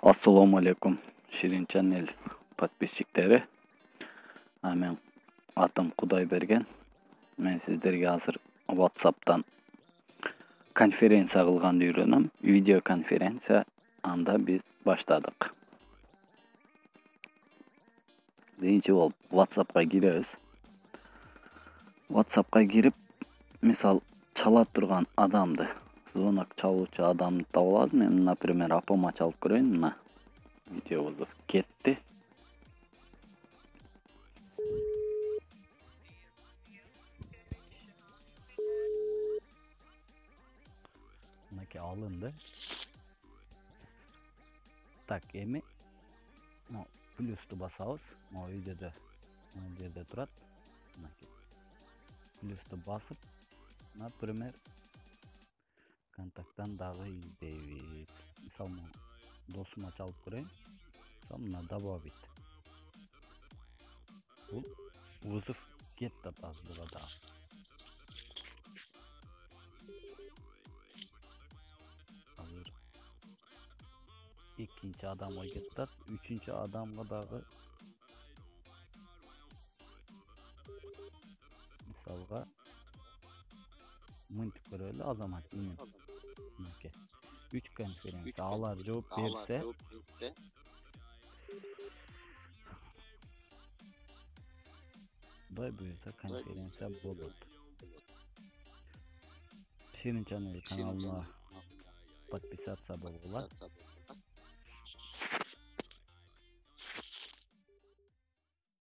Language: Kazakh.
Assalamu alaikum Şirin Channel подписчиктери. Мен атым Кудайберген. Мен сиздерге азыр WhatsApp'tan конференция кылганды үйрөнөм. Видео конференция. Анда биз баштадык. Биринчи болуп WhatsApp'ка киребиз. WhatsApp'ка кирип, мисал чала турган адамды, звонок чалуучу адамды таап алат. Мен, например, апама чалып көрөйүн. Мына видеобузду кетти. Мынакей алынды. Так, эми плюсту басабыз. Могу видеодо мына жерде турат. Мынакей плюсту басып, например, контакттан дагы издейбиз. Мисалы, досума чалып көрөйүн. Мына добавить. Бул вызов кетти атасы да. Азыр экинчи адамга кетет, үчүнчү адамга дагы мисалга мынтип көрөлү, Азамат инин. Мынакей 3 конференция алар жооп берсе, Кудай буюрса конференция болот. Ширин Channel каналына подписаться болгула.